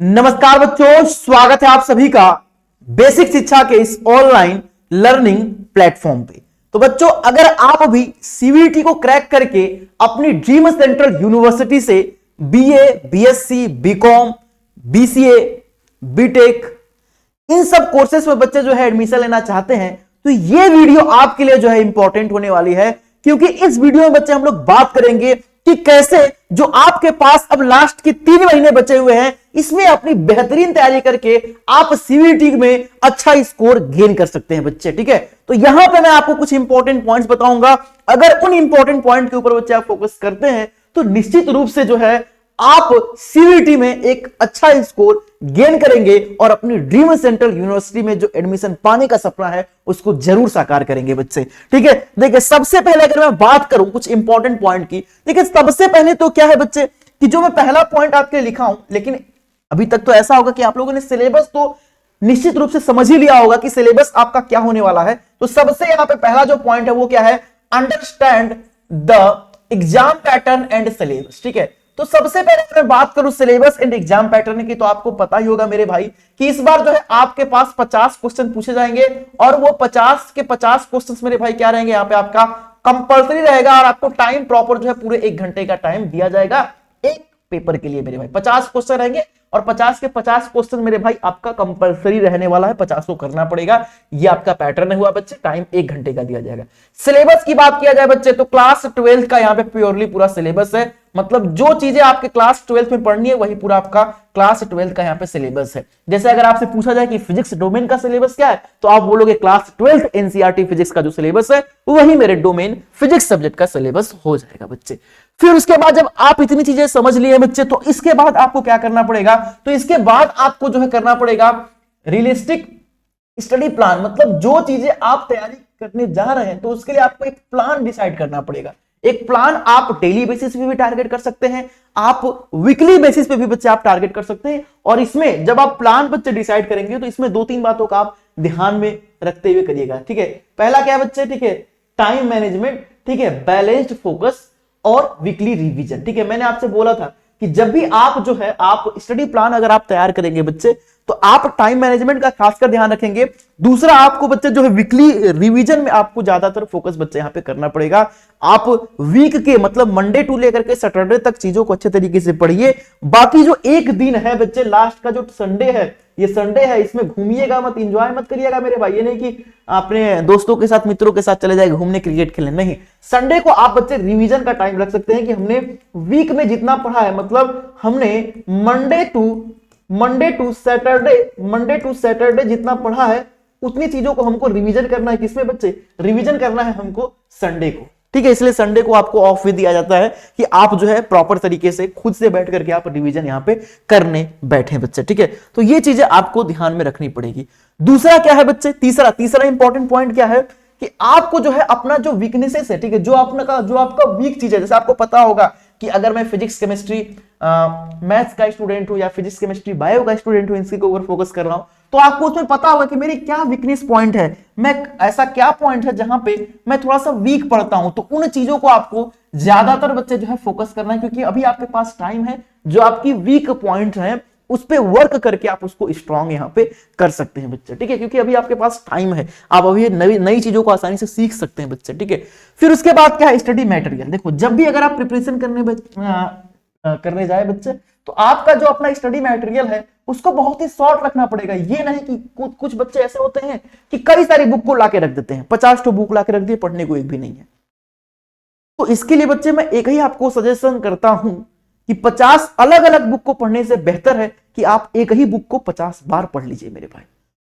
नमस्कार बच्चों, स्वागत है आप सभी का बेसिक शिक्षा के इस ऑनलाइन लर्निंग प्लेटफॉर्म पे। तो बच्चों, अगर आप भी सीवीटी को क्रैक करके अपनी ड्रीम सेंट्रल यूनिवर्सिटी से BA, BSc, BCom, BCA, BTech इन सब कोर्सेस में बच्चे जो है एडमिशन लेना चाहते हैं, तो ये वीडियो आपके लिए जो है इंपॉर्टेंट होने वाली है, क्योंकि इस वीडियो में बच्चे हम लोग बात करेंगे कि कैसे जो आपके पास अब लास्ट के 3 महीने बचे हुए हैं, इसमें अपनी बेहतरीन तैयारी करके आप सीवीटी में अच्छा स्कोर गेन कर सकते हैं बच्चे। ठीक है, तो यहां पे मैं आपको कुछ इंपॉर्टेंट पॉइंट्स बताऊंगा। अगर उन इंपॉर्टेंट पॉइंट के ऊपर बच्चे आप फोकस करते हैं तो निश्चित रूप से जो है आप सीवीटी में एक अच्छा स्कोर गेन करेंगे और अपनी ड्रीम सेंट्रल यूनिवर्सिटी में जो एडमिशन पाने का सपना है उसको जरूर साकार करेंगे बच्चे। ठीक है, देखिए सबसे पहले अगर मैं बात करूं कुछ इंपॉर्टेंट पॉइंट की, देखिए सबसे पहले तो क्या है बच्चे कि जो मैं पहला पॉइंट आपके लिए लिखा हूं, लेकिन अभी तक तो ऐसा होगा कि आप लोगों ने सिलेबस तो निश्चित रूप से समझ ही लिया होगा कि सिलेबस आपका क्या होने वाला है। तो सबसे यहां पे पहला जो पॉइंट है वो क्या है, understand the exam pattern and syllabus. ठीक है, तो सबसे पहले मैं बात करूं सिलेबस एंड एग्जाम पैटर्न की, तो आपको पता ही होगा मेरे भाई कि इस बार जो है आपके पास 50 क्वेश्चन पूछे जाएंगे और वो 50 के 50 क्वेश्चंस मेरे भाई क्या रहेंगे, यहाँ पे आपका कंपल्सरी रहेगा और आपको टाइम प्रॉपर जो है पूरे 1 घंटे का टाइम दिया जाएगा एक पेपर के लिए मेरे भाई। 50 क्वेश्चन रहेंगे और 50 के 50 क्वेश्चन मेरे भाई आपका कंपल्सरी रहने वाला है, 50 को करना पड़ेगा। ये आपका पैटर्न हुआ बच्चे, टाइम 1 घंटे का दिया जाएगा। सिलेबस की बात किया जाए बच्चे तो क्लास 12 का यहाँ पे प्योरली पूरा सिलेबस है, मतलब जो चीजें आपके क्लास 12 में पढ़नी है वही पूरा आपका क्लास 12 का यहाँ पे सिलेबस है। जैसे अगर आपसे पूछा जाए कि फिजिक्स डोमेन का सिलेबस क्या है, तो आप बोलोगे क्लास 12 एनसीईआरटी फिजिक्स का जो सिलेबस है वही मेरे डोमेन फिजिक्स सब्जेक्ट का सिलेबस हो जाएगा बच्चे। फिर उसके बाद जब आप इतनी चीजें समझ लिए बच्चे, तो इसके बाद आपको क्या करना पड़ेगा, तो इसके बाद आपको जो है करना पड़ेगा रियलिस्टिक स्टडी प्लान। मतलब जो चीजें आप तैयारी करने जा रहे हैं तो उसके लिए आपको एक प्लान डिसाइड करना पड़ेगा। एक प्लान आप डेली बेसिस पे भी टारगेट कर सकते हैं, आप वीकली बेसिस पे भी बच्चे आप टारगेट कर सकते हैं। और इसमें जब आप प्लान बच्चे डिसाइड करेंगे तो इसमें 2-3 बातों का आप ध्यान में रखते हुए करिएगा। ठीक है, पहला क्या है बच्चे, ठीक है, टाइम मैनेजमेंट, ठीक है, बैलेंस्ड फोकस और वीकली रिवीजन। ठीक है, मैंने आपसे बोला था कि जब भी आप जो है आप स्टडी प्लान अगर आप तैयार करेंगे बच्चे, तो आप टाइम मैनेजमेंट का खासकर ध्यान रखेंगे। दूसरा, आपको बच्चे जो है वीकली रिवीजन में आपको ज्यादातर फोकस बच्चे यहां पे करना पड़ेगा। आप वीक के मतलब मंडे टू लेकर के सैटरडे तक चीजों को अच्छे तरीके से पढ़िए। बाकी जो एक दिन है बच्चे, लास्ट का जो संडे है, ये संडे है, इसमें घूमिएगा मत, एंजॉय मत करिएगा मेरे भाई। ये नहीं कि अपने दोस्तों के साथ मित्रों के साथ चले जाए घूमने क्रिकेट खेलने, नहीं। संडे को आप बच्चे रिवीजन का टाइम रख सकते हैं कि हमने वीक में जितना पढ़ा है, मतलब हमने मंडे टू सैटरडे जितना पढ़ा है उतनी चीजों को हमको रिवीजन करना है। किसमें बच्चे, रिवीजन करना है हमको संडे को। ठीक है, इसलिए संडे को आपको ऑफ भी दिया जाता है कि आप जो है प्रॉपर तरीके से खुद से बैठ करके आप रिवीजन यहां पे करने बैठे बच्चे। ठीक है, तो ये चीजें आपको ध्यान में रखनी पड़ेगी। दूसरा क्या है बच्चे, तीसरा इंपॉर्टेंट पॉइंट क्या है कि आपको जो है अपना जो वीकनेसेस है, ठीक है, जो आपका वीक चीज है, जैसे आपको पता होगा कि अगर मैं फिजिक्स केमिस्ट्री मैथ्स का स्टूडेंट हूं या फिजिक्स केमिस्ट्री बायो का स्टूडेंट हूं, इसके ऊपर फोकस कर रहा हूं, तो आपको उसमें पता होगा कि मेरी क्या वीकनेस पॉइंट है, मैं ऐसा क्या पॉइंट है जहां पे मैं थोड़ा सा वीक पड़ता हूं। तो उन चीजों को आपको ज्यादातर बच्चे जो है फोकस करना है, क्योंकि अभी आपके पास टाइम है, जो आपकी वीक पॉइंट है उस पे वर्क करके आप उसको स्ट्रांग यहां पे कर सकते हैं बच्चे। ठीक है, क्योंकि अभी आपके पास टाइम है, आप अभी नई चीजों को आसानी से सीख सकते हैं बच्चे। ठीक है, फिर उसके बाद क्या है, स्टडी मटेरियल। देखो, जब भी अगर आप प्रिपरेशन करने जाए बच्चे, तो आपका जो अपना स्टडी मटेरियल है उसको बहुत ही शॉर्ट रखना पड़ेगा। ये नहीं कि कुछ बच्चे ऐसे होते हैं कि कई सारी बुक को लाके रख देते हैं, 50 बुक लाके रख दिए, पढ़ने को एक भी नहीं है। तो इसके लिए बच्चे मैं एक ही आपको सजेशन करता हूं कि 50 अलग अलग बुक को पढ़ने से बेहतर है कि आप एक ही बुक को 50 बार पढ़ लीजिए मेरे भाई।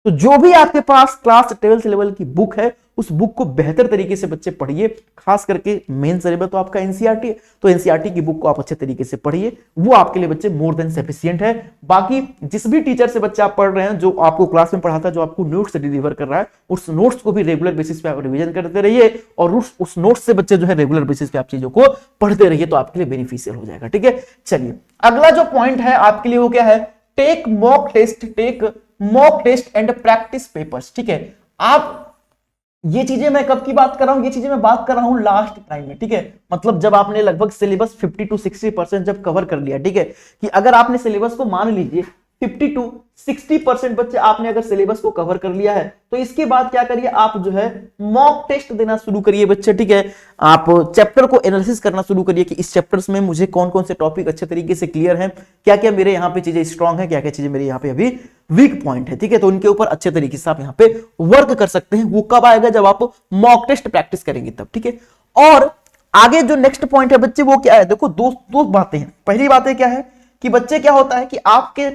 तो जो भी आपके पास क्लास 12 लेवल की बुक है, उस बुक को बेहतर तरीके से बच्चे पढ़िए। खास करके मेन सिलेबस तो आपका एनसीईआरटी है, तो एनसीईआरटी की बुक को आप अच्छे तरीके से पढ़िए, वो आपके लिए बच्चे मोर देन सफिशिएंट है। बाकी जिस भी टीचर से बच्चे आप पढ़ रहे हैं, जो आपको क्लास में पढ़ाता है, जो आपको नोट्स डिलीवर कर रहा है, उस नोट्स को भी रेगुलर बेसिस पे आप रिवीजन करते रहिए और उस नोट्स से बच्चे जो है रेगुलर बेसिस पे आप चीजों को पढ़ते रहिए, तो आपके लिए बेनिफिशियल हो जाएगा। ठीक है, चलिए अगला जो पॉइंट है आपके लिए वो क्या है, take mock test and practice papers. ठीक है, आप ये चीजें मैं कब की बात कर रहा हूं, ये चीजें मैं बात कर रहा हूं लास्ट टाइम में। ठीक है, मतलब जब आपने लगभग सिलेबस 50 to 60% जब कवर कर लिया। ठीक है, कि अगर आपने सिलेबस को मान लीजिए 50 to 60% बच्चे आपने अगर सिलेबस को कवर कर लिया है तो इसके बाद क्या करिए, आप जो है मॉक टेस्ट देना शुरू करिए बच्चे, ठीक है। आप चैप्टर को एनालिसिस करना शुरू करिए कि इस चैप्टर्स में मुझे कौन कौन से टॉपिक अच्छे तरीके से क्लियर हैं, क्या क्या मेरे यहाँ पे चीजें स्ट्रांग है, क्या क्या चीजें मेरे यहाँ पे अभी वीक पॉइंट है, ठीक है। तो उनके ऊपर अच्छे तरीके से आप यहाँ पे वर्क कर सकते हैं। वो कब आएगा, जब आप मॉक टेस्ट प्रैक्टिस करेंगे तब, ठीक है। और आगे जो नेक्स्ट पॉइंट है बच्चे वो क्या है, देखो दो बातें हैं। पहली बात है क्या है कि बच्चे क्या होता है कि आपके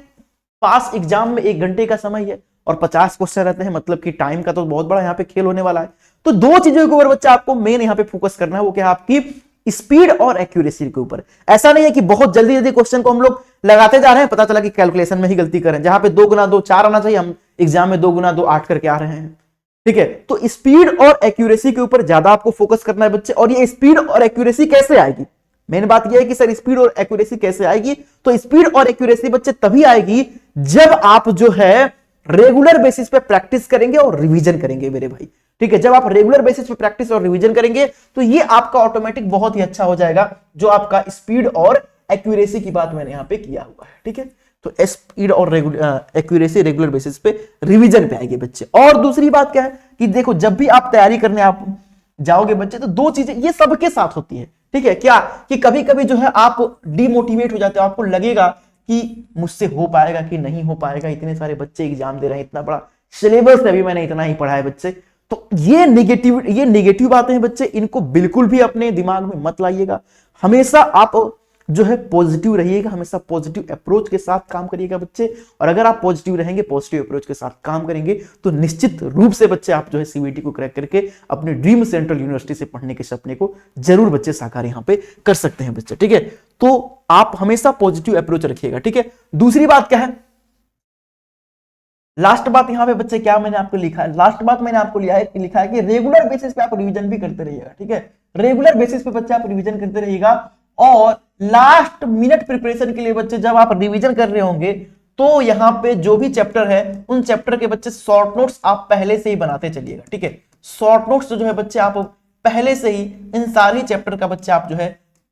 पास एग्जाम में 1 घंटे का समय है और 50 क्वेश्चन रहते हैं, मतलब कि टाइम का तो बहुत बड़ा यहाँ पे खेल होने वाला है। तो 2 चीजों के ऊपर बच्चा आपको मेन यहाँ पे फोकस करना है, वो क्या है, आपकी स्पीड और एक्यूरेसी के ऊपर। ऐसा नहीं है कि बहुत जल्दी जल्दी क्वेश्चन को हम लोग लगाते जा रहे हैं, पता चला कि कैलकुलेशन में ही गलती करें, जहां पे 2 गुना 2 4 आना चाहिए, हम एग्जाम में 2 गुना 2 8 करके आ रहे हैं, ठीक है। तो स्पीड और एक्यूरेसी के ऊपर ज्यादा आपको फोकस करना है बच्चे। और ये स्पीड और एक्यूरेसी कैसे आएगी, मेन बात यह है कि सर स्पीड और एक्यूरेसी कैसे आएगी, तो स्पीड और एक्यूरेसी बच्चे तभी आएगी जब आप जो है रेगुलर बेसिस पे प्रैक्टिस करेंगे और रिवीजन करेंगे मेरे भाई, ठीक है। जब आप रेगुलर बेसिस पे प्रैक्टिस और रिवीजन करेंगे तो ये आपका ऑटोमेटिक बहुत ही अच्छा हो जाएगा, जो आपका स्पीड और एक्यूरेसी की बात मैंने यहां पे किया हुआ है, ठीक है। तो स्पीड और एक्यूरेसी रेगुलर बेसिस पे रिवीजन पे आएगी बच्चे। और दूसरी बात क्या है कि देखो, जब भी आप तैयारी करने आप जाओगे बच्चे, तो 2 चीजें ये सबके साथ होती है, ठीक है। क्या कि कभी कभी जो है आप डिमोटिवेट हो जाते हो, आपको लगेगा कि मुझसे हो पाएगा कि नहीं हो पाएगा, इतने सारे बच्चे एग्जाम दे रहे हैं, इतना बड़ा सिलेबस है, अभी मैंने इतना ही पढ़ा है बच्चे। तो ये नेगेटिव बातें हैं बच्चे, इनको बिल्कुल भी अपने दिमाग में मत लाइएगा। हमेशा आप जो है पॉजिटिव रहिएगा, हमेशा पॉजिटिव अप्रोच के साथ काम करिएगा बच्चे। और अगर आप पॉजिटिव रहेंगे, पॉजिटिव अप्रोच के साथ काम करेंगे, तो निश्चित रूप से बच्चे आप जो है सीबीटी को क्रैक करके अपने ड्रीम सेंट्रल यूनिवर्सिटी से पढ़ने के सपने को जरूर बच्चे साकार यहां पे कर सकते हैं बच्चे, ठीक है। तो आप हमेशा पॉजिटिव अप्रोच रखिएगा, ठीक है। दूसरी बात क्या है, लास्ट बात यहां पे बच्चे क्या मैंने आपको लिखा है, लास्ट बात मैंने आपको लिखा है कि रेगुलर बेसिस पे आप रिवीजन भी करते रहिएगा, ठीक है। रेगुलर बेसिस पे बच्चे आप रिवीजन करते रहिएगा। और लास्ट मिनट प्रिपरेशन के लिए बच्चे जब आप रिवीजन कर रहे होंगे, तो यहां पे जो भी चैप्टर है उन चैप्टर के बच्चे शॉर्ट नोट्स आप पहले से ही बनाते चलिएगा, ठीक है। शॉर्ट नोट्स जो है बच्चे आप पहले से ही इन सारी चैप्टर का बच्चे आप जो है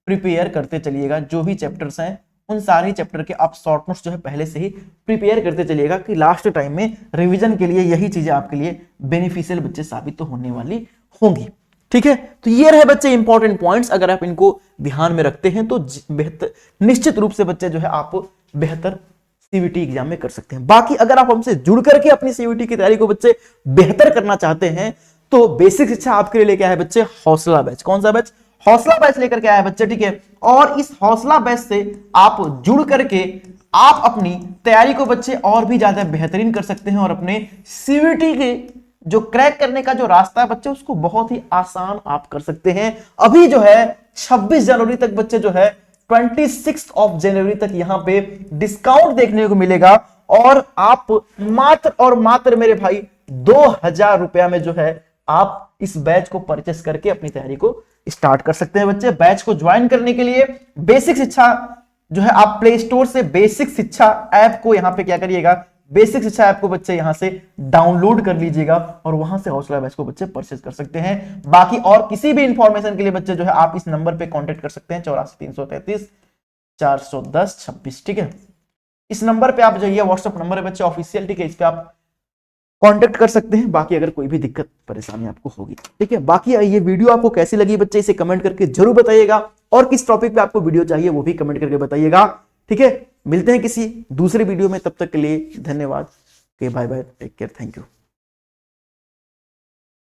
प्रिपेयर करते चलिएगा। जो भी चैप्टर्स हैं उन सारी चैप्टर के आप शॉर्ट नोट्स जो है पहले से ही प्रिपेयर करते चलिएगा, कि लास्ट टाइम में रिवीजन के लिए यही चीजें आपके लिए बेनिफिशियल बच्चे साबित तो होने वाली होंगी, ठीक है। तो ये रहे बच्चे इंपॉर्टेंट पॉइंट्स, अगर आप इनको ध्यान में रखते हैं तो बेहतर निश्चित रूप से बच्चे जो है आप बेहतर सीवीटी एग्जाम में कर सकते हैं। बाकी अगर आप हमसे जुड़ करके अपनी सीवीटी की तैयारी को बच्चे बेहतर करना चाहते हैं, तो बेसिक शिक्षा आपके लिए लेके आया है बच्चे हौसला बैच। कौन सा बैच, हौसला बैच लेकर के आया है बच्चे, ठीक है। और इस हौसला बैच से आप जुड़ करके आप अपनी तैयारी को बच्चे और भी ज्यादा बेहतरीन कर सकते हैं, और अपने सीवीटी के जो क्रैक करने का जो रास्ता है बच्चे, उसको बहुत ही आसान आप कर सकते हैं। अभी जो है 26 जनवरी तक बच्चे जो है 26 ऑफ जनवरी तक यहां पे डिस्काउंट देखने को मिलेगा, और आप मात्र और मात्र मेरे भाई 2000 रुपया में जो है आप इस बैच को परचेस करके अपनी तैयारी को स्टार्ट कर सकते हैं बच्चे। बैच को ज्वाइन करने के लिए बेसिक शिक्षा जो है आप प्ले स्टोर से बेसिक शिक्षा ऐप को यहां पे क्या करिएगा, बेसिक शिक्षा ऐप को बच्चे यहां से डाउनलोड कर लीजिएगा, और वहां से हौसला बैच को बच्चे परचेज कर सकते हैं। बाकी और किसी भी इंफॉर्मेशन के लिए बच्चे जो है आप इस नंबर पे कांटेक्ट कर सकते हैं, 84 333 410 26, ठीक है। इस नंबर पे आप जो ये व्हाट्सएप नंबर है बच्चे ऑफिशियल, ठीक है, इस पे आप कांटेक्ट कर सकते हैं। बाकी अगर कोई भी दिक्कत परेशानी आपको होगी, ठीक है। बाकी ये वीडियो आपको कैसी लगी बच्चे, इसे कमेंट करके जरूर बताइएगा, और किस टॉपिक पे आपको वीडियो चाहिए वो भी कमेंट करके बताइएगा, ठीक है। मिलते हैं किसी दूसरे वीडियो में, तब तक के लिए धन्यवाद, bye bye, take care, thank you.